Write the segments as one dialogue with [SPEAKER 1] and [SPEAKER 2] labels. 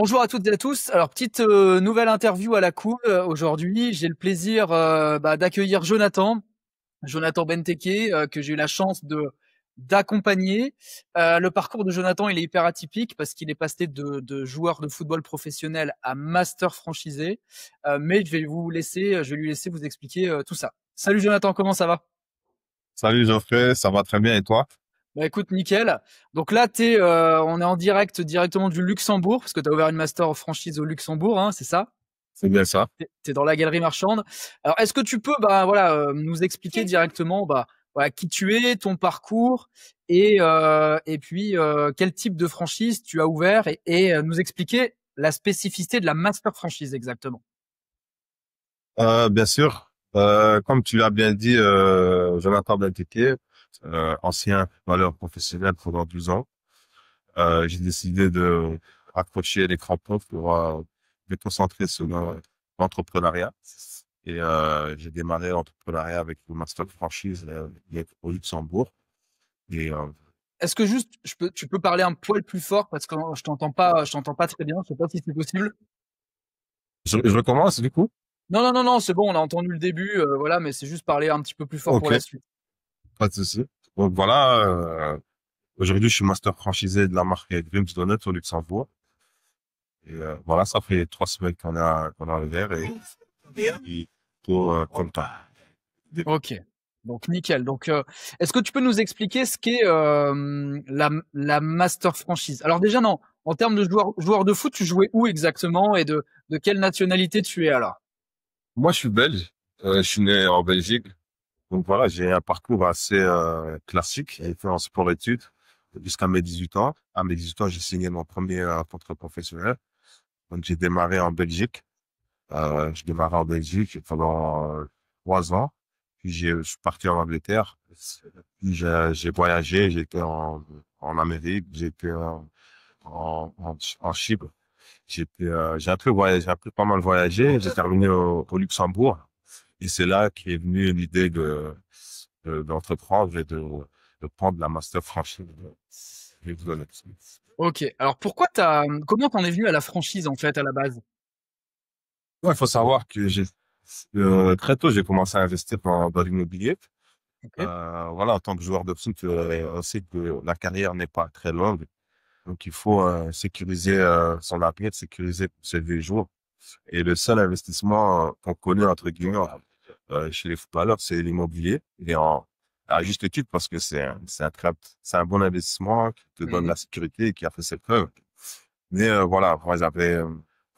[SPEAKER 1] Bonjour à toutes et à tous. Alors, petite nouvelle interview à la cool. Aujourd'hui, j'ai le plaisir d'accueillir Jonathan Benteke, que j'ai eu la chance de d'accompagner. Le parcours de Jonathan, il est hyper atypique parce qu'il est passé de joueur de football professionnel à master franchisé. Mais je vais lui laisser vous expliquer tout ça. Salut Jonathan, comment ça va?
[SPEAKER 2] Salut Geoffrey, ça va très bien et toi?
[SPEAKER 1] Bah écoute, nickel. Donc là, on est en directement du Luxembourg parce que tu as ouvert une master franchise au Luxembourg, hein, c'est ça?
[SPEAKER 2] C'est bien ça.
[SPEAKER 1] T'es dans la galerie marchande. Alors, est-ce que tu peux, nous expliquer directement, voilà, qui tu es, ton parcours et puis quel type de franchise tu as ouvert et nous expliquer la spécificité de la master franchise exactement.
[SPEAKER 2] Bien sûr, comme tu l'as bien dit, Jonathan Benteke, ancien valeur professionnel pendant 12 ans, j'ai décidé de accrocher les crampons pour me concentrer sur l'entrepreneuriat. Et j'ai démarré l'entrepreneuriat avec une master franchise au Luxembourg. Et
[SPEAKER 1] Est-ce que juste, tu peux parler un poil plus fort parce que je t'entends pas très bien. Je sais pas si c'est possible.
[SPEAKER 2] je recommence du coup?
[SPEAKER 1] Non, non, non, non, c'est bon, on a entendu le début, voilà, mais c'est juste parler un petit peu plus fort pour
[SPEAKER 2] Ok,
[SPEAKER 1] la suite.
[SPEAKER 2] pas de souci. Donc voilà, aujourd'hui je suis master franchisé de la marque Grims Donuts au Luxembourg. Et voilà, ça fait 3 semaines qu'on a ouvert et tout comme ça.
[SPEAKER 1] Ok, donc nickel. Donc, est-ce que tu peux nous expliquer ce qu'est la master franchise? Alors déjà, non, en termes de joueur de foot, tu jouais où exactement et de quelle nationalité tu es alors?
[SPEAKER 2] Moi, je suis belge. Je suis né en Belgique. Donc voilà, j'ai un parcours assez classique. J'ai fait en sport-études jusqu'à mes 18 ans. À mes 18 ans, j'ai signé mon premier contrat professionnel. Donc j'ai démarré en Belgique. Je démarrais en Belgique pendant 3 ans. Puis je suis parti en Angleterre. Puis j'ai voyagé. J'étais en Amérique. J'étais en Chypre. J'ai un peu voyagé, j'ai un peu pas mal voyagé. J'ai terminé au Luxembourg. Et c'est là qu'est venue l'idée d'entreprendre et de prendre la master franchise.
[SPEAKER 1] Ok, alors comment t'en es venu à la franchise en fait à la base?
[SPEAKER 2] Ouais, il faut savoir que très tôt, j'ai commencé à investir dans l'immobilier.
[SPEAKER 1] Ok.
[SPEAKER 2] Voilà, en tant que joueur de foot, on sait que la carrière n'est pas très longue. Donc, il faut sécuriser son avenir, sécuriser ses vieux jours. Et le seul investissement qu'on connaît, entre guillemets, chez les footballeurs, c'est l'immobilier. À juste titre, parce que c'est un bon investissement qui te donne
[SPEAKER 1] Mhm.
[SPEAKER 2] la sécurité et qui a fait ses preuves. Mais voilà, moi,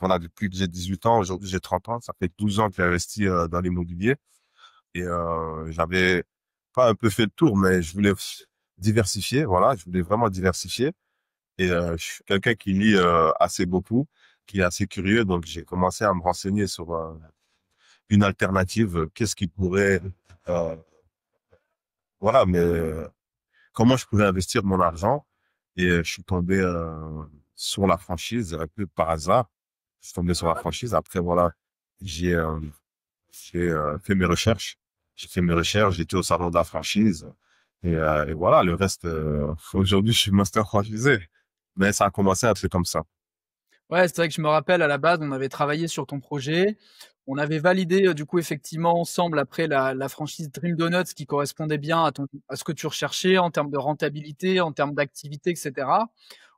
[SPEAKER 2] voilà, depuis que j'ai 18 ans, aujourd'hui j'ai 30 ans, ça fait 12 ans que j'ai investi dans l'immobilier. Et j'avais pas un peu fait le tour, mais je voulais diversifier, voilà, je voulais vraiment diversifier. Et je suis quelqu'un qui lit assez beaucoup, qui est assez curieux, donc j'ai commencé à me renseigner sur une alternative. Qu'est-ce qui pourrait, euh, voilà, mais comment je pouvais investir mon argent. Et je suis tombé sur la franchise un peu par hasard. Je suis tombé sur la franchise. Après, voilà, j'ai euh, j'ai fait mes recherches. J'ai fait mes recherches. J'étais au salon de la franchise. Et voilà, le reste, aujourd'hui, je suis master franchisé. Mais ça a commencé un peu comme ça.
[SPEAKER 1] Ouais, c'est vrai que je me rappelle à la base, on avait travaillé sur ton projet. On avait validé du coup effectivement ensemble après la franchise Dream Donuts qui correspondait bien à ce que tu recherchais en termes de rentabilité, en termes d'activité, etc.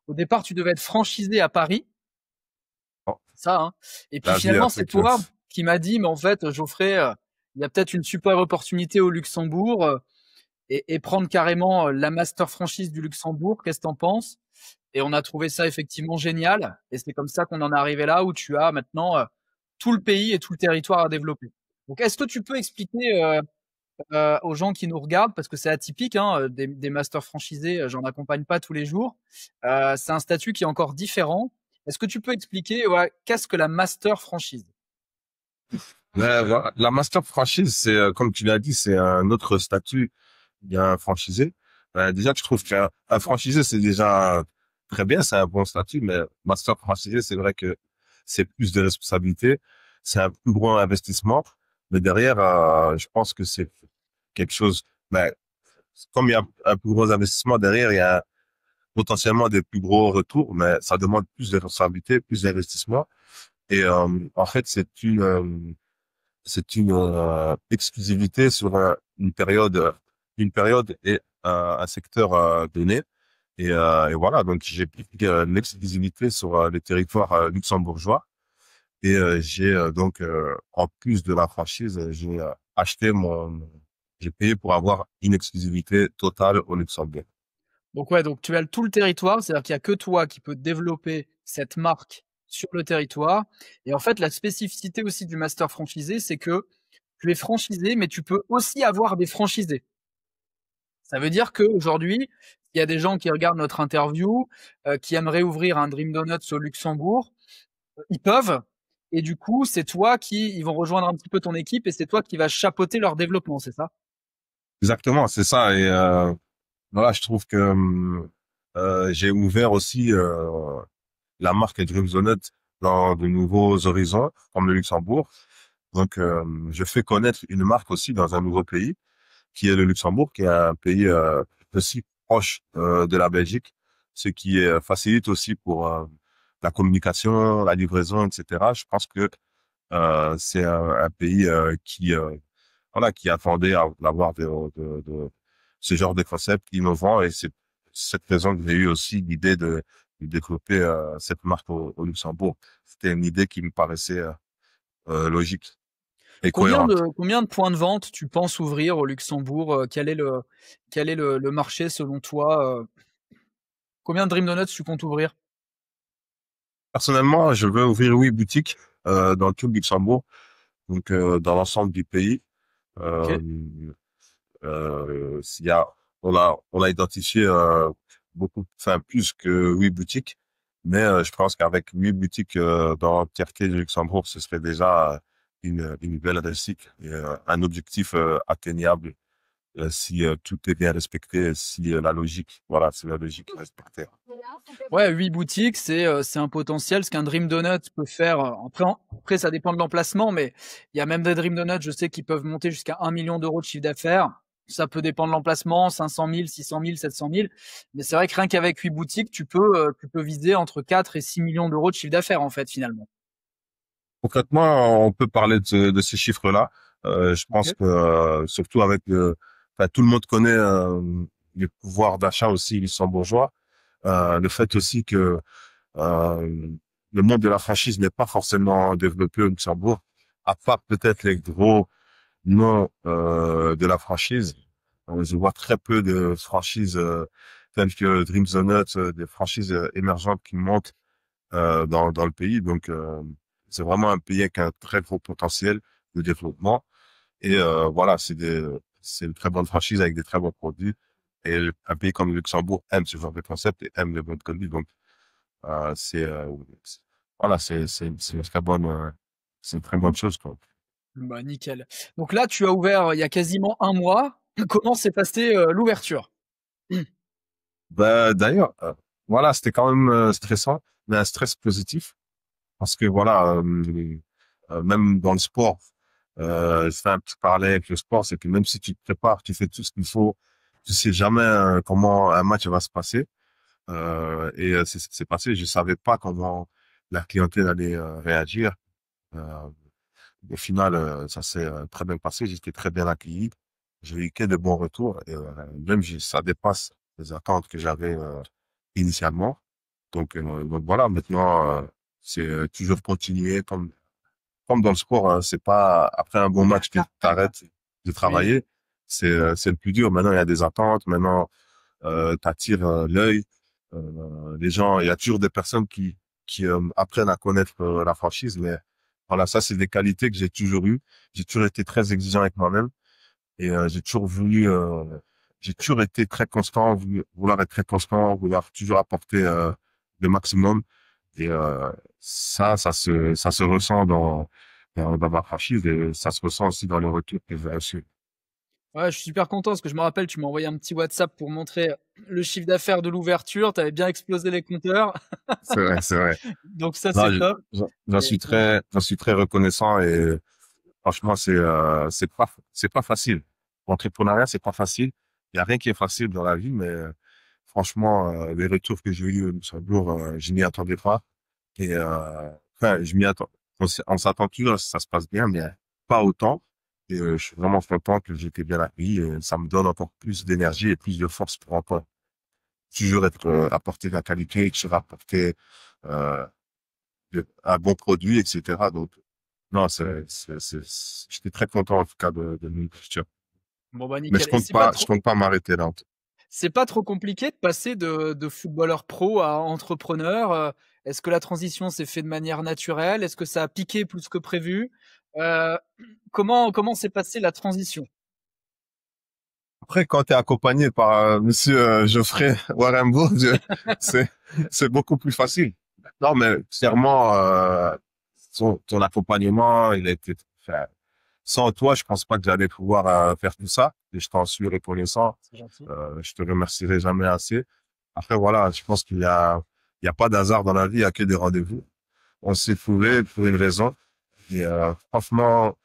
[SPEAKER 1] Au départ, tu devais être franchisé à Paris,
[SPEAKER 2] Bon,
[SPEAKER 1] ça, hein. Et puis
[SPEAKER 2] la vie a
[SPEAKER 1] finalement,
[SPEAKER 2] fait
[SPEAKER 1] c'est
[SPEAKER 2] que,
[SPEAKER 1] toi qui m'as dit, mais en fait, Geoffrey, il y a peut-être une super opportunité au Luxembourg et prendre carrément la master franchise du Luxembourg. Qu'est-ce que t'en penses? Et on a trouvé ça effectivement génial. Et c'est comme ça qu'on en est arrivé là où tu as maintenant tout le pays et tout le territoire à développer. Donc, est-ce que tu peux expliquer aux gens qui nous regardent, parce que c'est atypique, hein, des masters franchisés, j'en accompagne pas tous les jours. C'est un statut qui est encore différent. Est-ce que tu peux expliquer ouais, qu'est-ce que la master franchise?
[SPEAKER 2] mais voilà, la master franchise, c'est, comme tu l'as dit, c'est un autre statut. Il y a un franchisé. Déjà, je trouve qu'un franchisé, c'est déjà très bien, c'est un bon statut, mais master franchisé, c'est vrai que c'est plus de responsabilités, c'est un plus gros investissement, mais derrière, je pense que c'est quelque chose, mais comme il y a un plus gros investissement derrière, potentiellement des plus gros retours, mais ça demande plus de responsabilité, plus d'investissement. Et en fait, c'est une exclusivité sur une période et un secteur donné. Et voilà, donc j'ai pris l'exclusivité sur les territoires luxembourgeois. Et j'ai donc, en plus de la franchise, j'ai payé pour avoir une exclusivité totale au Luxembourg.
[SPEAKER 1] Donc ouais, donc tu as tout le territoire, c'est-à-dire qu'il y a que toi qui peux développer cette marque sur le territoire. Et en fait, la spécificité aussi du master franchisé, c'est que tu es franchisé, mais tu peux aussi avoir des franchisés. Ça veut dire qu'aujourd'hui, il y a des gens qui regardent notre interview, qui aimeraient ouvrir un Dream Donuts au Luxembourg, ils peuvent. Et du coup, c'est toi ils vont rejoindre un petit peu ton équipe et c'est toi qui vas chapeauter leur développement, c'est ça?
[SPEAKER 2] Exactement, c'est ça. Et voilà, je trouve que j'ai ouvert aussi la marque Dream Donut dans de nouveaux horizons, comme le Luxembourg. Donc, je fais connaître une marque aussi dans un nouveau pays, qui est le Luxembourg, qui est un pays aussi proche de la Belgique, ce qui facilite aussi pour la communication, la livraison, etc. Je pense que c'est un pays voilà, qui attendait à avoir ce genre de concept innovant, et c'est cette raison que j'ai eu aussi l'idée de développer cette marque au Luxembourg. C'était une idée qui me paraissait logique et cohérente.
[SPEAKER 1] Combien de points de vente tu penses ouvrir au Luxembourg? Quel est le marché selon toi? Combien de Dream Donuts tu comptes ouvrir?
[SPEAKER 2] Personnellement, je veux ouvrir 8 boutiques dans tout le Luxembourg, donc dans l'ensemble du pays.
[SPEAKER 1] Ok.
[SPEAKER 2] Euh, s'il y a, on a identifié beaucoup, enfin plus que 8 boutiques, mais je pense qu'avec 8 boutiques dans l'entièreté du Luxembourg, ce serait déjà une belle réussite et un objectif atteignable si tout est bien respecté, si la logique, voilà, si la logique est respectée.
[SPEAKER 1] Ouais, 8 boutiques, c'est un potentiel. Ce qu'un Dream Donut peut faire. Après, ça dépend de l'emplacement, mais il y a même des Dream Donuts, je sais, qui peuvent monter jusqu'à 1 million d'euros de chiffre d'affaires. Ça peut dépendre de l'emplacement, 500 000, 600 000, 700 000. Mais c'est vrai que rien qu'avec 8 boutiques, tu peux viser entre 4 et 6 millions d'euros de chiffre d'affaires, en fait, finalement.
[SPEAKER 2] Concrètement, on peut parler de ces chiffres-là. Je pense
[SPEAKER 1] Ok.
[SPEAKER 2] que surtout avec enfin, tout le monde connaît le pouvoir d'achat aussi luxembourgeois. Le fait aussi que euh, le monde de la franchise n'est pas forcément développé au Luxembourg, à part peut-être les gros noms de la franchise. Je vois très peu de franchises telles que Dream Donuts, des franchises émergentes qui montent dans le pays. Donc, c'est vraiment un pays avec un très gros potentiel de développement. Et voilà, c'est une très bonne franchise avec des très bons produits. Et un pays comme le Luxembourg aime ce genre de concept et aime les bons produits. Donc, voilà, c'est une très bonne chose, quoi.
[SPEAKER 1] Bah, nickel. Donc là, tu as ouvert il y a quasiment un mois. Comment s'est passée l'ouverture?
[SPEAKER 2] Ben, d'ailleurs, voilà, c'était quand même stressant, mais un stress positif. Parce que voilà, même dans le sport, je fais un petit parallèle avec le sport, c'est que même si tu te prépares, tu fais tout ce qu'il faut, tu sais jamais comment un match va se passer. Et c'est ce qui s'est passé. Je savais pas comment la clientèle allait réagir. Euh, Au final, ça s'est très bien passé. J'étais très bien accueilli. J'ai eu que de bons retours. Et même ça dépasse les attentes que j'avais initialement. Donc voilà, maintenant, c'est toujours continuer comme dans le sport, hein, c'est pas après un bon match que tu arrêtes de
[SPEAKER 1] Oui.
[SPEAKER 2] travailler. C'est le plus dur. Maintenant, il y a des attentes. Maintenant, t'attires l'œil. Les gens, il y a toujours des personnes qui apprennent à connaître la franchise. Mais voilà, ça, c'est des qualités que j'ai toujours eues. J'ai toujours été très exigeant avec moi-même et j'ai toujours été très constant, vouloir être très constant, vouloir toujours apporter le maximum. Et ça se ressent dans ma franchise et ça se ressent aussi dans les retours que j'ai reçus.
[SPEAKER 1] Ouais, je suis super content parce que je me rappelle, tu m'as envoyé un petit WhatsApp pour montrer le chiffre d'affaires de l'ouverture. Tu avais bien explosé les compteurs.
[SPEAKER 2] C'est vrai, c'est vrai.
[SPEAKER 1] Donc ça,
[SPEAKER 2] Non,
[SPEAKER 1] c'est top. Et,
[SPEAKER 2] j'en suis très reconnaissant et franchement, c'est pas facile. L'entrepreneuriat, c'est pas facile. Il y a rien qui est facile dans la vie, mais franchement, les retours que j'ai eu au Luxembourg, je m'y attendais pas. Et enfin, je m'y attends. On s'attend toujours à ce que ça se passe bien, mais pas autant. Et je suis vraiment content que j'ai été bien accueilli. Et ça me donne encore plus d'énergie et plus de force pour encore toujours être apporter de la qualité, toujours apporter euh, un bon produit, etc. Donc, non, j'étais très content en tout cas de mon posture.
[SPEAKER 1] Bon, bah,
[SPEAKER 2] Mais
[SPEAKER 1] nickel. Et
[SPEAKER 2] je compte pas m'arrêter là.
[SPEAKER 1] c'est pas trop compliqué de passer de footballeur pro à entrepreneur? Est-ce que la transition s'est fait de manière naturelle? Est-ce que ça a piqué plus que prévu? Heu, comment s'est passée la transition?
[SPEAKER 2] Après, quand tu es accompagné par Monsieur Geoffrey Warembourg, c'est c'est beaucoup plus facile. Non, mais clairement, ton accompagnement, il a été enfin, sans toi, je pense pas que j'allais pouvoir faire tout ça. Et je t'en suis reconnaissant.
[SPEAKER 1] C'est gentil.
[SPEAKER 2] Je te remercierai jamais assez. Après, voilà, je pense il y a pas d'hasard dans la vie, il y a que des rendez-vous. On s'est trouvé pour une raison. Et franchement,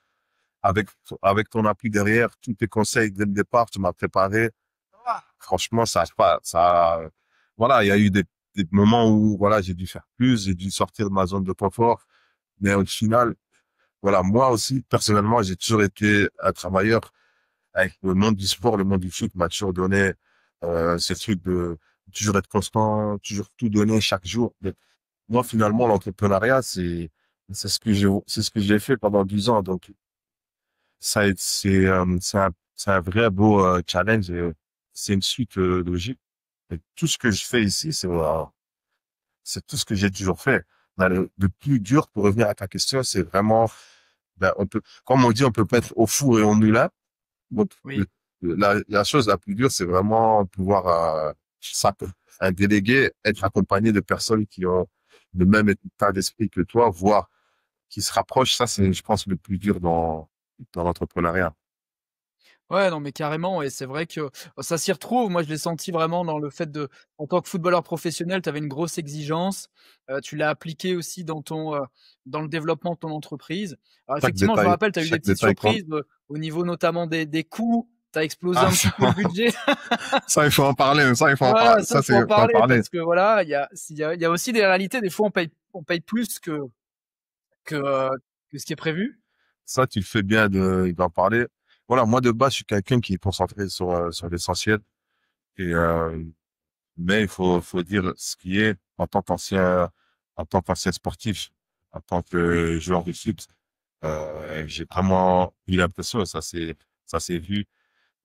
[SPEAKER 2] avec ton appui derrière, tous tes conseils dès le départ, tu m'as préparé. Franchement, voilà, il y a eu des moments où, voilà, j'ai dû faire plus, j'ai dû sortir de ma zone de confort. Mais au final, voilà, moi aussi, personnellement, j'ai toujours été un travailleur avec le monde du sport, le monde du foot m'a toujours donné, ce truc de toujours être constant, toujours tout donner chaque jour. Mais moi, finalement, l'entrepreneuriat, c'est ce que j'ai fait pendant 10 ans. Donc, c'est un vrai beau challenge et c'est une suite logique. Et tout ce que je fais ici, c'est tout ce que j'ai toujours fait. Mais le plus dur, pour revenir à ta question, c'est vraiment, ben, comme on dit, on peut pas être au four et au moulin. Donc,
[SPEAKER 1] Oui.
[SPEAKER 2] la chose la plus dure, c'est vraiment pouvoir, ça, un délégué, être accompagné de personnes qui ont le même état d'esprit que toi, voire qui se rapprochent. Ça, c'est, je pense, le plus dur dans l'entrepreneuriat.
[SPEAKER 1] Ouais, non, mais carrément et c'est vrai que ça s'y retrouve. Moi, je l'ai senti vraiment dans le fait de en tant que footballeur professionnel, tu avais une grosse exigence, tu l'as appliqué aussi dans le développement de ton entreprise. Alors effectivement, je me rappelle, tu as eu des
[SPEAKER 2] Chaque
[SPEAKER 1] petites
[SPEAKER 2] détail compte.
[SPEAKER 1] surprises, au niveau notamment des coûts. Tu as explosé
[SPEAKER 2] Ah,
[SPEAKER 1] un petit peu le budget.
[SPEAKER 2] ça, il faut en parler. Ça, il faut en
[SPEAKER 1] Voilà,
[SPEAKER 2] parler.
[SPEAKER 1] ça,
[SPEAKER 2] Ça,
[SPEAKER 1] faut en
[SPEAKER 2] faut en
[SPEAKER 1] parler
[SPEAKER 2] parler.
[SPEAKER 1] parce que voilà, il y a aussi des réalités. Des fois, on paye plus que, heu, que ce qui est prévu.
[SPEAKER 2] Ça, tu le fais bien d'en parler. Voilà, moi, de base, je suis quelqu'un qui est concentré sur l'essentiel. Et, mais faut dire ce qui est en tant qu'ancien sportif, en tant que joueur de foot. J'ai vraiment eu l'impression, ça s'est vu.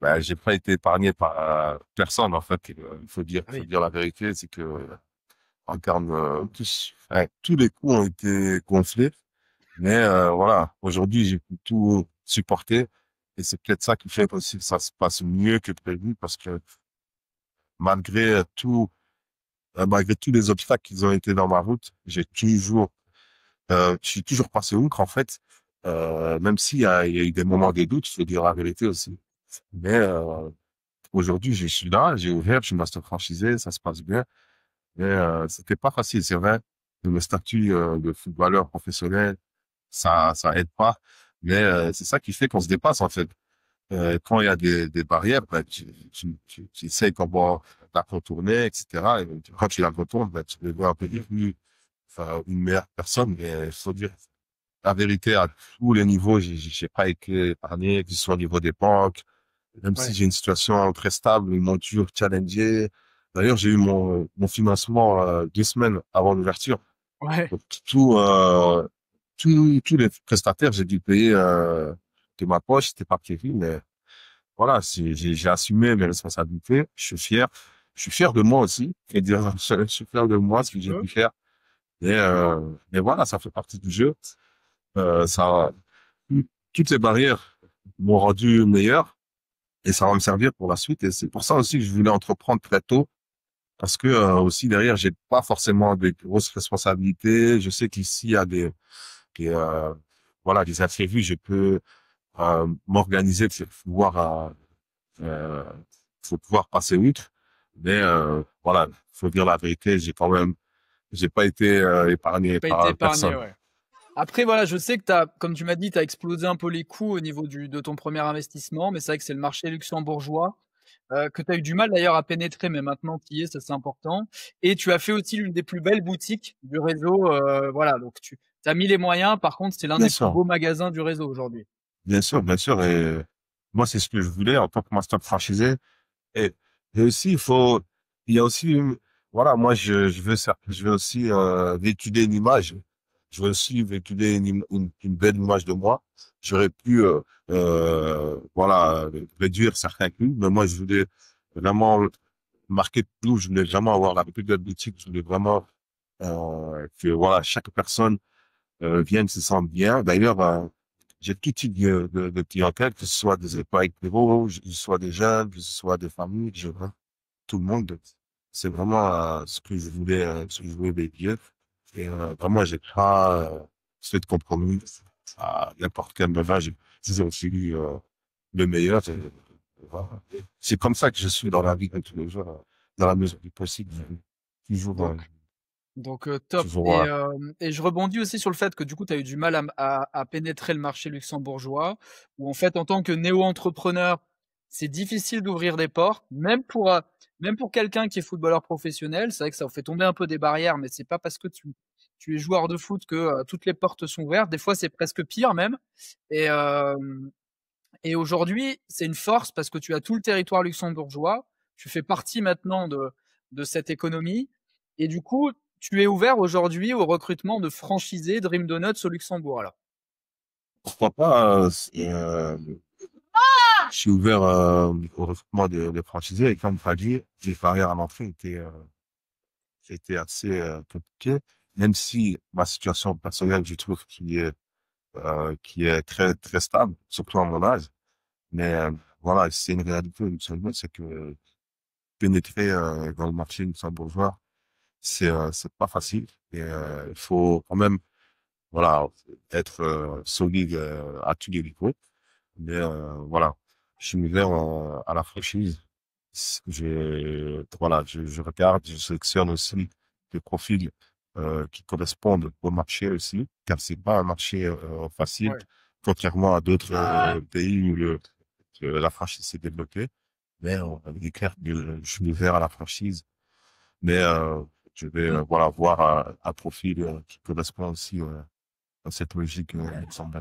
[SPEAKER 2] Ben, j'ai pas été épargné par personne, en fait. Faut
[SPEAKER 1] Oui.
[SPEAKER 2] dire la vérité, c'est que, en termes, tous les coûts ont été gonflés. Mais voilà, aujourd'hui, j'ai pu tout supporter et c'est peut-être ça qui fait aussi que ça se passe mieux que prévu parce que malgré malgré tous les obstacles qui ont été dans ma route, je suis toujours passé outre en fait, même il y a eu des moments de doute, je faut dire la vérité aussi. Mais aujourd'hui, je suis là, j'ai ouvert, je suis master franchisé, ça se passe bien. Mais c'était pas facile, c'est vrai. Le statut de footballeur professionnel, ça aide pas. Mais c'est ça qui fait qu'on se dépasse en fait. Quand il y a des barrières, ben, tu essaies comment la contourner, etc. Et quand tu la contournes, ben, tu deviens un peu plus, enfin, une meilleure personne. Mais il faut dire la vérité à tous les niveaux. J'ai pas été épargné, que ce soit au niveau des banques, même si
[SPEAKER 1] Ouais.
[SPEAKER 2] j'ai une situation très stable, ils m'ont toujours challengé. D'ailleurs, j'ai eu mon financement 2 semaines avant l'ouverture.
[SPEAKER 1] Ouais.
[SPEAKER 2] Donc, tous les prestataires, j'ai dû payer de ma poche, c'était pas prévu, mais voilà, j'ai assumé mes responsabilités. Je suis fier. Je suis fier de moi aussi. Et dire, je suis fier de moi, ce que j'ai pu faire. Mais voilà, ça fait partie du jeu. Ça, toutes ces barrières m'ont rendu meilleur et ça va me servir pour la suite. Et c'est pour ça aussi que je voulais entreprendre très tôt. Parce que aussi derrière, j'ai pas forcément des grosses responsabilités. Je sais qu'ici, il y a voilà, des imprévus. Je peux m'organiser pour euh, faut pouvoir passer outre. Mais voilà, faut dire la vérité, j'ai pas été épargné
[SPEAKER 1] Pas été
[SPEAKER 2] par
[SPEAKER 1] épargné,
[SPEAKER 2] personne.
[SPEAKER 1] ouais. Après, voilà, je sais que comme tu m'as dit, tu as explosé un peu les coûts au niveau de ton premier investissement, mais c'est vrai que c'est le marché luxembourgeois. que tu as eu du mal d'ailleurs à pénétrer, mais maintenant tu y es, ça c'est important. Et tu as fait aussi l'une des plus belles boutiques du réseau. Voilà, donc tu as mis les moyens. Par contre, c'est l'un
[SPEAKER 2] Bien
[SPEAKER 1] des plus
[SPEAKER 2] sûr,
[SPEAKER 1] beaux magasins du réseau aujourd'hui.
[SPEAKER 2] bien sûr, bien sûr. Et moi, c'est ce que je voulais en tant que master franchisé. Et, et aussi, il y a aussi, voilà, moi, je veux aussi véhiculer une image. Je veux aussi véhiculer une belle image de moi. J'aurais pu, voilà, réduire certains coûts, mais moi, je voulais vraiment marquer tout. Je voulais vraiment avoir la plus belle boutique. Je voulais vraiment que, voilà, chaque personne vienne se sente bien. D'ailleurs, j'ai tout type de clientèle, que ce soit des épargnes que ce soit des jeunes, que ce soit des familles, tout le monde. C'est vraiment ce que je voulais véhiculer. Et vraiment, j'ai pas fait de compromis à n'importe quel moment. J'ai aussi le meilleur. Voilà. C'est comme ça que je suis dans la vie de tous les jours, dans la mesure du possible. Toujours,
[SPEAKER 1] Donc, top.
[SPEAKER 2] toujours,
[SPEAKER 1] Et je rebondis aussi sur le fait que du coup, tu as eu du mal à pénétrer le marché luxembourgeois, où en fait, en tant que néo-entrepreneur, c'est difficile d'ouvrir des portes, même pour quelqu'un qui est footballeur professionnel. C'est vrai que ça fait tomber un peu des barrières, mais c'est pas parce que tu es joueur de foot que toutes les portes sont ouvertes. Des fois, c'est presque pire même. Et, euh, et aujourd'hui, c'est une force parce que tu as tout le territoire luxembourgeois. Tu fais partie maintenant de cette économie. Et du coup, tu es ouvert aujourd'hui au recrutement de franchisés Dream Donuts au Luxembourg. Alors.
[SPEAKER 2] pourquoi pas, je suis ouvert au recrutement de franchisés et comme tu as dit, les barrières à l'entrée étaient assez compliquées, même si ma situation personnelle, je trouve qui est très, très stable, surtout à mon âge. Mais voilà, c'est une réalité au Luxembourg, c'est que pénétrer dans le marché luxembourgeois, c'est pas facile. Et il faut quand même, voilà, être solide à tous les niveaux. Mais voilà, je suis ouvert à la franchise. Voilà, je regarde, je sélectionne aussi des profils qui correspondent au marché aussi, car c'est pas un marché facile,
[SPEAKER 1] Ouais.
[SPEAKER 2] contrairement à d'autres pays où la franchise s'est développée. Mais il est clair que je suis ouvert à la franchise, mais je vais voilà voir un profil qui correspond aussi à cette logique, il me semble.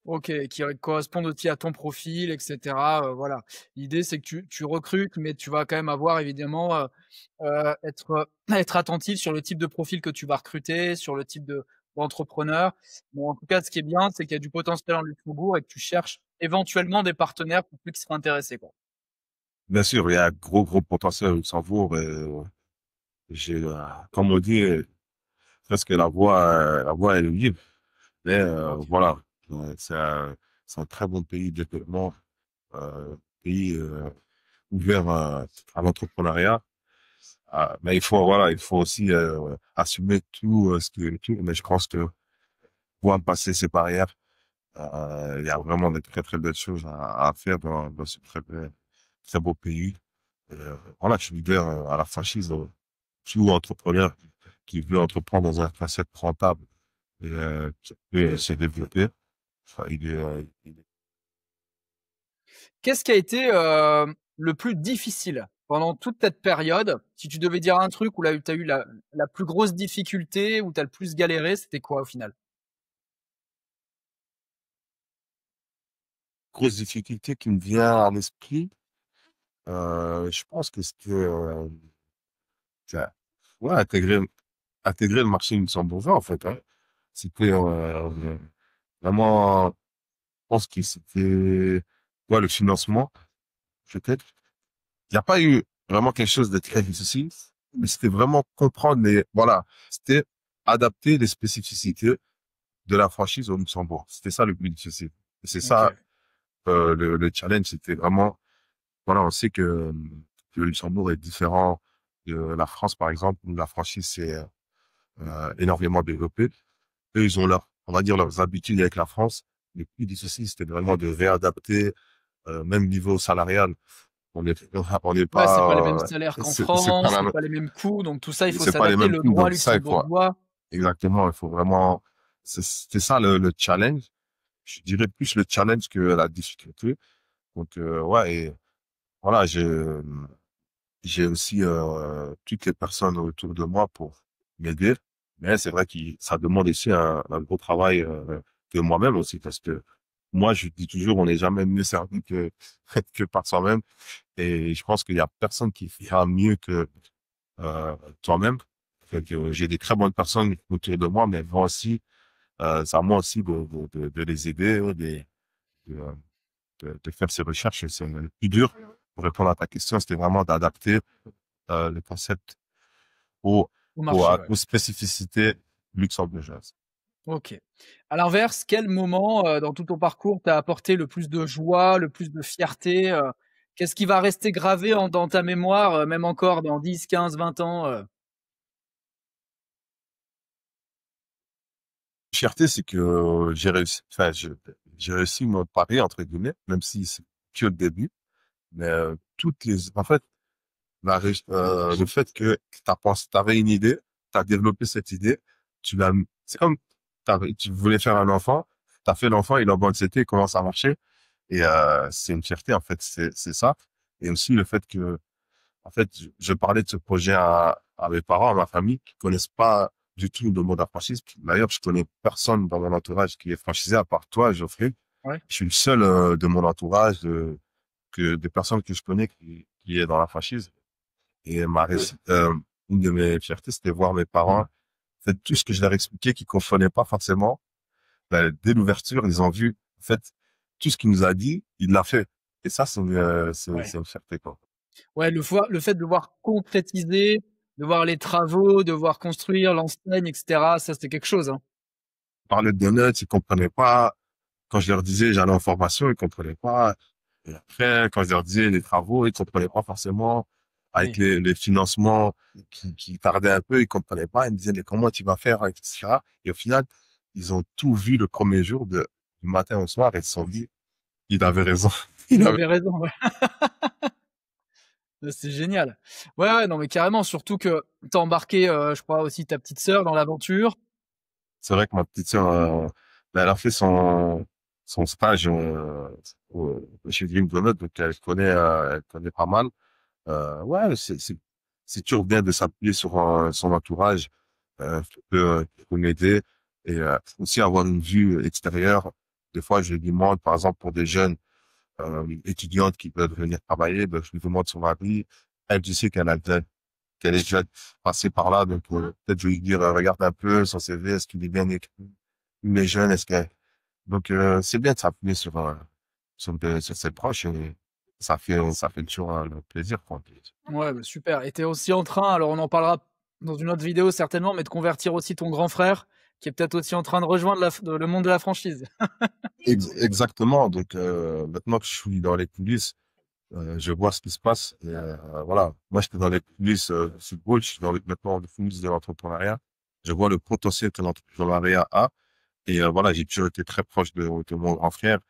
[SPEAKER 1] Ok, qui correspondent aussi à ton profil, etc. Voilà. L'idée, c'est que tu recrutes, mais tu vas quand même avoir évidemment être attentif sur le type de profil que tu vas recruter, sur le type d'entrepreneur. Bon, en tout cas, ce qui est bien, c'est qu'il y a du potentiel en Luxembourg et que tu cherches éventuellement des partenaires pour ceux qui seraient intéressés, quoi.
[SPEAKER 2] Bien sûr, il y a un gros, gros potentiel au Luxembourg. Comme on dit, presque la voie est libre. Mais
[SPEAKER 1] Ok.
[SPEAKER 2] voilà, c'est un très bon pays de développement, pays ouvert à l'entrepreneuriat. Mais voilà, il faut aussi assumer tout tout. Mais je pense que pour passer ces barrières, il y a vraiment de très, très belles choses à faire dans ce très, très beau pays. Voilà, je suis ouvert à la franchise. Tout entrepreneur qui veut entreprendre dans un facette rentable et qui veut se développer, enfin,
[SPEAKER 1] Qu'est-ce qui a été le plus difficile pendant toute cette période? Si tu devais dire un truc où là, tu as eu la plus grosse difficulté, où tu as le plus galéré, c'était quoi au final?
[SPEAKER 2] grosse difficulté qui me vient à l'esprit. Je pense que c'était ouais, intégrer le marché luxembourgeois en fait. Hein. C'était vraiment, je pense que c'était ouais, le financement peut-être. Il n'y a pas eu vraiment quelque chose de très difficile, mais c'était vraiment comprendre voilà, c'était adapter les spécificités de la franchise au Luxembourg. C'était ça le plus difficile. Et c'est
[SPEAKER 1] Ok.
[SPEAKER 2] ça, le challenge, c'était vraiment, voilà, on sait que le Luxembourg est différent de la France, par exemple, où la franchise s'est énormément développée. Eux, ils ont on va dire, leurs habitudes avec la France. Le plus difficile, c'était vraiment de réadapter, même niveau salarial. On n'est
[SPEAKER 1] Ouais, c'est pas les mêmes
[SPEAKER 2] pas,
[SPEAKER 1] salaires qu'en
[SPEAKER 2] c'est pas
[SPEAKER 1] France, c'est
[SPEAKER 2] la,
[SPEAKER 1] pas les mêmes coûts, donc tout ça, il faut
[SPEAKER 2] c'est pas les
[SPEAKER 1] s'adapter.
[SPEAKER 2] mêmes
[SPEAKER 1] Le
[SPEAKER 2] coûts.
[SPEAKER 1] droit
[SPEAKER 2] Donc ça, il faut,
[SPEAKER 1] luxembourgeois.
[SPEAKER 2] exactement, il faut vraiment, c'était ça le challenge. Je dirais plus le challenge que la difficulté. Donc, ouais, et voilà, j'ai aussi toutes les personnes autour de moi pour m'aider. Mais c'est vrai que ça demande aussi un gros travail de moi-même aussi, parce que moi, je dis toujours, on n'est jamais mieux servi que, que par soi-même. Et je pense qu'il y a personne qui fera mieux que toi-même. Fait que j'ai des très bonnes personnes autour de moi, mais moi aussi, c'est à moi aussi de les aider, de, de faire ces recherches. C'est le plus dur pour répondre à ta question, c'était vraiment d'adapter le concept aux,
[SPEAKER 1] Au marché, ouais.
[SPEAKER 2] aux spécificités luxembourgeoises.
[SPEAKER 1] OK. À l'inverse, quel moment, dans tout ton parcours t'a apporté le plus de joie, le plus de fierté, Qu'est-ce qui va rester gravé dans ta mémoire, même encore dans 10, 15, 20 ans?
[SPEAKER 2] Fierté, c'est que j'ai réussi, enfin, j'ai réussi mon pari, entre guillemets, même si c'est que le début. Mais en fait, le fait que t'avais une idée, t'as développé cette idée, c'est comme tu voulais faire un enfant, t'as fait l'enfant, il est en bonne santé, il commence à marcher. Et c'est une fierté, en fait, c'est ça. Et aussi le fait que, en fait, je parlais de ce projet à mes parents, à ma famille, qui connaissent pas du tout le monde affranchise. D'ailleurs, je connais personne dans mon entourage qui est franchisé à part toi, Geoffrey.
[SPEAKER 1] Ouais.
[SPEAKER 2] Je suis le seul de mon entourage des personnes que je connais qui est dans la franchise. Et une de mes fiertés, c'était voir mes parents. En fait, tout ce que je leur expliquais, qu'ils comprenaient pas forcément, ben, dès l'ouverture, ils ont vu, en fait, tout ce qu'il nous a dit, il l'a fait. Et ça,
[SPEAKER 1] Ouais.
[SPEAKER 2] c'est une fierté, quoi.
[SPEAKER 1] Ouais, le fait de voir concrétiser, de voir les travaux, de voir construire l'enseigne et cetera, ça, c'était quelque chose, hein?
[SPEAKER 2] Parler de donuts, ils comprenaient pas. Quand je leur disais, j'allais en formation, ils comprenaient pas. Et après, quand je leur disais les travaux, ils comprenaient pas forcément. Avec
[SPEAKER 1] Oui.
[SPEAKER 2] les financements qui tardaient un peu, ils comprenaient pas. Ils me disaient, mais comment tu vas faire, etc. Et au final, ils ont tout vu le premier jour du matin au soir et ils se sont dit, il avait raison. Il
[SPEAKER 1] Il
[SPEAKER 2] avait...
[SPEAKER 1] avait raison, ouais. C'est génial. Ouais, ouais, non, mais carrément, surtout que tu as embarqué, je crois aussi ta petite sœur dans l'aventure.
[SPEAKER 2] C'est vrai que ma petite sœur, ben, elle a fait son stage chez Dream Donut, donc elle connaît pas mal. Ouais, c'est toujours bien de s'appuyer sur son entourage qui peut m'aider et aussi avoir une vue extérieure. Des fois, je lui demande, par exemple, pour des jeunes étudiantes qui veulent venir travailler, ben, je lui demande son avis. Elle, tu sais qu'elle est déjà passée par là, donc peut-être je vais lui dire, regarde un peu son CV, est-ce qu'il est bien écrit, il est jeune, est-ce que... Donc, c'est bien de s'appuyer sur ses proches et ça fait toujours le plaisir, quoi.
[SPEAKER 1] Ouais, bah, super, et tu es aussi en train, alors on en parlera dans une autre vidéo certainement, mais de convertir aussi ton grand frère, qui est peut-être aussi en train de rejoindre le monde de la franchise.
[SPEAKER 2] Exactement. Donc, maintenant que je suis dans les coulisses, je vois ce qui se passe. Et, voilà. Moi, j'étais dans les coulisses du football, je suis maintenant dans les coulisses de l'entrepreneuriat. Je vois le potentiel que l'entrepreneuriat a. Et voilà, j'ai toujours été très proche de mon grand frère.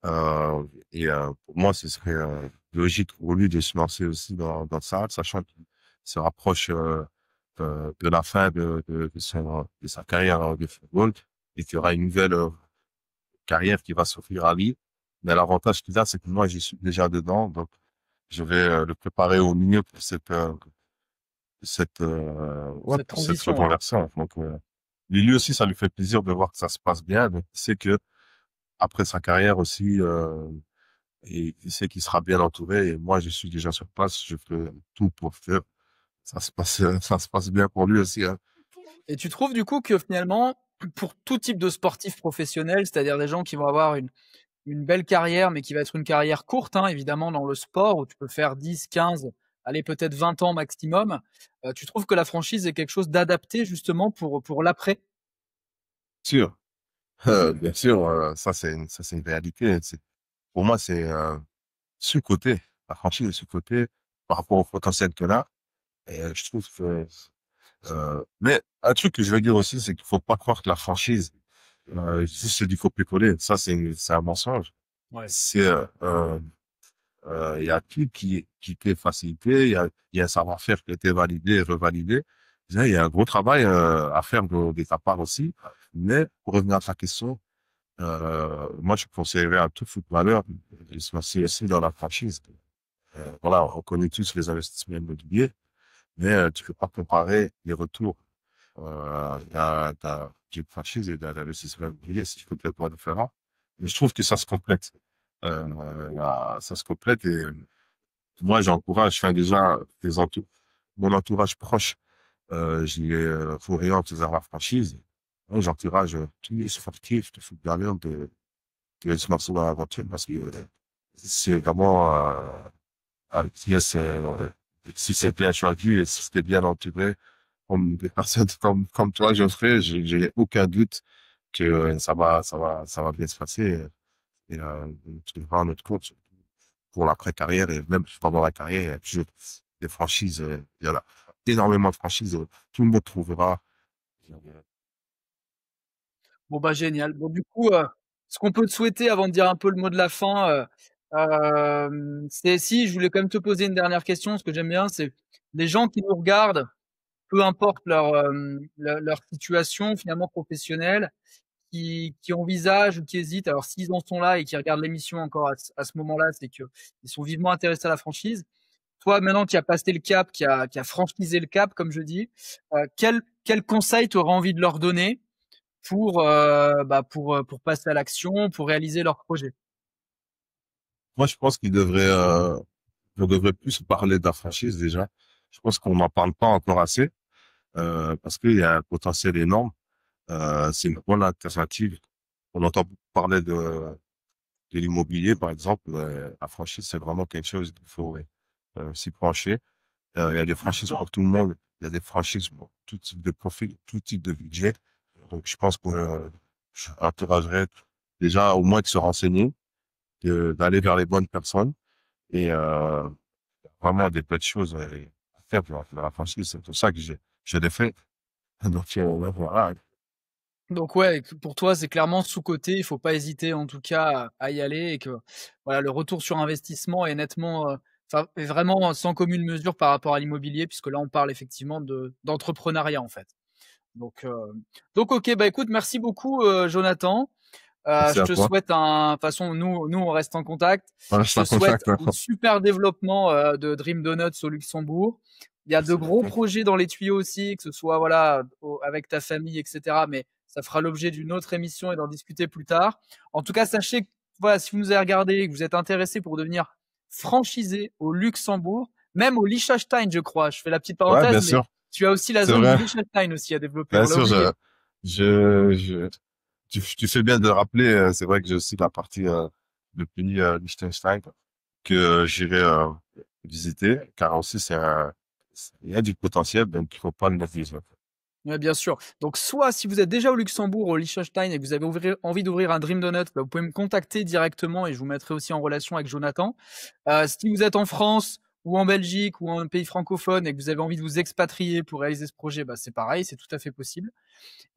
[SPEAKER 2] Euh, et pour moi, ce serait logique pour lui de se lancer aussi dans ça, sachant qu'il se rapproche de la fin de sa carrière de football et qu'il y aura une nouvelle carrière qui va s'offrir à lui. Mais l'avantage qu'il a, c'est que moi, j'y suis déjà dedans, donc je vais le préparer au mieux pour ouais,
[SPEAKER 1] Cette
[SPEAKER 2] pour cette
[SPEAKER 1] transition, ouais.
[SPEAKER 2] reconversion. Donc, lui aussi, ça lui fait plaisir de voir que ça se passe bien. Donc, il sait que après sa carrière aussi, et il sait qu'il sera bien entouré. Et moi, je suis déjà sur place. Je fais tout pour que ça se passe bien pour lui aussi, hein.
[SPEAKER 1] Et tu trouves du coup que finalement, pour tout type de sportif professionnel, c'est-à-dire des gens qui vont avoir une belle carrière, mais qui va être une carrière courte, hein, évidemment, dans le sport, où tu peux faire 10, 15, allez, peut-être 20 ans maximum, tu trouves que la franchise est quelque chose d'adapté justement pour l'après?
[SPEAKER 2] Sûr. Bien sûr, ça, c'est une réalité. Pour moi, c'est sous-côté. La franchise est sous-côté par rapport au potentiel qu'elle a. Et je trouve que... mais un truc que je veux dire aussi, c'est qu'il faut pas croire que la franchise, juste du copier-coller. Ça, c'est un mensonge.
[SPEAKER 1] Ouais.
[SPEAKER 2] C'est... il y a tout qui t'est facilité, il y a un savoir-faire qui a été validé et revalidé. Je dirais, il y a un gros travail à faire de ta part aussi. Mais pour revenir à ta question, moi, je conseillerais à tout footballeur de se lancer aussi dans la franchise. Voilà, on connaît tous les investissements immobiliers, mais tu peux pas comparer les retours d'une franchise et d'un investissement immobilier. C'est complètement différent. Mais je trouve que ça se complète. Ça se complète et moi, j'encourage, enfin, déjà, mon entourage proche, je les réoriente vers la franchise. Et j'encourage tous les sportifs de footballeurs de se lancer dans l'aventure parce que c'est vraiment, si c'est bien choisi et si c'est bien entouré, comme des personnes comme toi, Geoffrey, j'ai aucun doute que ça va bien se passer et on trouvera notre compte pour l'après-carrière et même pendant la carrière, il y a toujours des franchises, il y en a énormément de franchises, tout le monde trouvera.
[SPEAKER 1] Bon, bah, génial. Bon, du coup, ce qu'on peut te souhaiter avant de dire un peu le mot de la fin, c'est si je voulais quand même te poser une dernière question. Ce que j'aime bien, c'est les gens qui nous regardent, peu importe leur situation finalement professionnelle, qui envisagent ou qui hésitent. Alors, s'ils en sont là et qui regardent l'émission encore à ce moment-là, c'est qu'ils sont vivement intéressés à la franchise. Toi, maintenant qui as passé le cap, qui a franchisé le cap, comme je dis, quel conseil tu auras envie de leur donner pour passer à l'action, pour réaliser leur projet?
[SPEAKER 2] Moi, je pense on devrait plus parler de la franchise déjà. Je pense qu'on n'en parle pas encore assez, parce qu'il y a un potentiel énorme. C'est une bonne alternative. On entend beaucoup parler de l'immobilier, par exemple. La franchise, c'est vraiment quelque chose qu'il faut s'y pencher. Il y a des franchises pour tout le monde. Il y a des franchises pour tout type de profil, tout type de budget. Donc, je pense que j'encouragerais déjà au moins de se renseigner, d'aller vers les bonnes personnes et vraiment des petites choses à faire pour la franchise. C'est pour ça que je l'ai fait. Donc, ouais, voilà.
[SPEAKER 1] Donc ouais, pour toi, c'est clairement sous-coté. Il faut pas hésiter, en tout cas, à y aller et que voilà, le retour sur investissement est nettement, enfin, est vraiment sans commune mesure par rapport à l'immobilier, puisque là, on parle effectivement d'entrepreneuriat, en fait. Donc, euh, donc ok, bah écoute, merci beaucoup, Jonathan.
[SPEAKER 2] Merci
[SPEAKER 1] Je
[SPEAKER 2] à
[SPEAKER 1] te
[SPEAKER 2] toi.
[SPEAKER 1] souhaite de toute façon, nous, on reste en contact.
[SPEAKER 2] Voilà, je
[SPEAKER 1] Je
[SPEAKER 2] suis
[SPEAKER 1] te
[SPEAKER 2] en
[SPEAKER 1] souhaite
[SPEAKER 2] contact. Hein.
[SPEAKER 1] un super développement de Dream Donuts au Luxembourg. Il y a de
[SPEAKER 2] Merci
[SPEAKER 1] gros
[SPEAKER 2] beaucoup.
[SPEAKER 1] projets dans les tuyaux aussi, que ce soit voilà avec ta famille, etc. Mais ça fera l'objet d'une autre émission et d'en discuter plus tard. En tout cas, sachez que voilà, si vous nous avez regardé et que vous êtes intéressé pour devenir franchisé au Luxembourg, même au Liechtenstein, je crois. Je fais la petite
[SPEAKER 2] Ouais, bien
[SPEAKER 1] parenthèse, mais
[SPEAKER 2] sûr.
[SPEAKER 1] tu as aussi la
[SPEAKER 2] C'est
[SPEAKER 1] zone du
[SPEAKER 2] vrai.
[SPEAKER 1] Liechtenstein aussi à développer.
[SPEAKER 2] Bien
[SPEAKER 1] On l'a
[SPEAKER 2] sûr,
[SPEAKER 1] oublié.
[SPEAKER 2] je, tu fais bien de le rappeler. C'est vrai que j'ai aussi la partie le pays Liechtenstein que j'irai visiter, car aussi il y a du potentiel, donc il faut pas le négliger.
[SPEAKER 1] Ouais, bien sûr. Donc, soit si vous êtes déjà au Luxembourg, au Liechtenstein et que vous avez envie d'ouvrir un Dream Donut, bah, vous pouvez me contacter directement et je vous mettrai aussi en relation avec Jonathan. Si vous êtes en France ou en Belgique ou en pays francophone et que vous avez envie de vous expatrier pour réaliser ce projet, bah, c'est pareil, c'est tout à fait possible.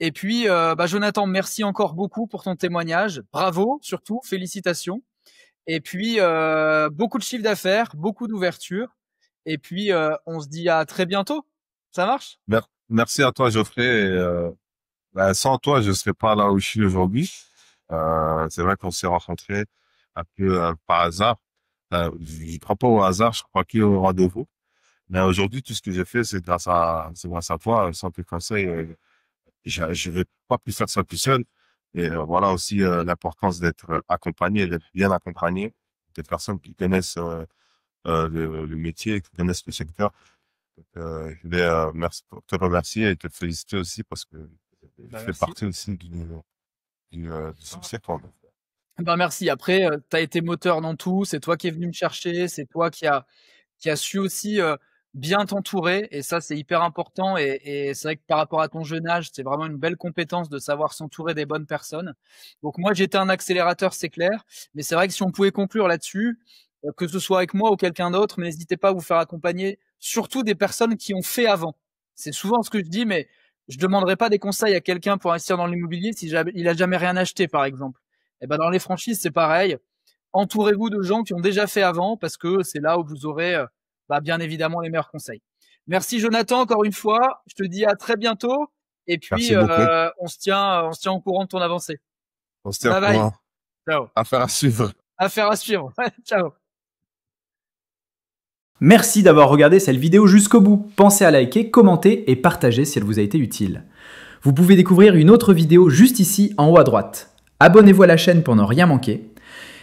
[SPEAKER 1] Et puis, bah, Jonathan, merci encore beaucoup pour ton témoignage. Bravo, surtout, félicitations. Et puis, beaucoup de chiffre d'affaires, beaucoup d'ouverture. Et puis, on se dit à très bientôt. Ça marche?
[SPEAKER 2] Merci à toi, Geoffrey. Et, ben, sans toi, je serais pas là où je suis aujourd'hui. C'est vrai qu'on s'est rencontrés un peu par hasard. Je ne crois pas au hasard, je crois qu'il y aura de vous. Mais aujourd'hui, tout ce que j'ai fait, c'est grâce à toi. Sans tes conseils, je vais pas pu faire ça tout seul. Et voilà aussi l'importance d'être accompagné, d'être bien accompagné, des personnes qui connaissent le métier, qui connaissent le secteur. Donc, je vais te remercier et te féliciter aussi parce que je
[SPEAKER 1] Bah,
[SPEAKER 2] fais
[SPEAKER 1] merci.
[SPEAKER 2] partie aussi du succès qu'on a.
[SPEAKER 1] Ben merci. Après, tu as été moteur dans tout. C'est toi qui es venu me chercher. C'est toi qui a su aussi bien t'entourer. Et ça, c'est hyper important. Et c'est vrai que par rapport à ton jeune âge, c'est vraiment une belle compétence de savoir s'entourer des bonnes personnes. Donc moi, j'étais un accélérateur, c'est clair. Mais c'est vrai que si on pouvait conclure là-dessus, que ce soit avec moi ou quelqu'un d'autre, mais n'hésitez pas à vous faire accompagner, surtout des personnes qui ont fait avant. C'est souvent ce que je dis, mais je demanderai pas des conseils à quelqu'un pour investir dans l'immobilier si il a jamais rien acheté, par exemple. Et ben dans les franchises, c'est pareil. Entourez-vous de gens qui ont déjà fait avant parce que c'est là où vous aurez bah, bien évidemment les meilleurs conseils. Merci Jonathan encore une fois. Je te dis à très bientôt et puis
[SPEAKER 2] Merci beaucoup.
[SPEAKER 1] on se tient au courant de ton avancée.
[SPEAKER 2] On se tient au
[SPEAKER 1] Bye bye.
[SPEAKER 2] courant.
[SPEAKER 1] Ciao.
[SPEAKER 2] Affaire à suivre.
[SPEAKER 1] Affaire à suivre. Ciao.
[SPEAKER 3] Merci d'avoir regardé cette vidéo jusqu'au bout. Pensez à liker, commenter et partager si elle vous a été utile. Vous pouvez découvrir une autre vidéo juste ici en haut à droite. Abonnez-vous à la chaîne pour ne rien manquer.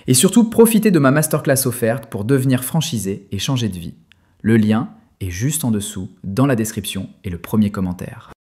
[SPEAKER 3] Et surtout, profitez de ma masterclass offerte pour devenir franchisé et changer de vie. Le lien est juste en dessous, dans la description et le premier commentaire.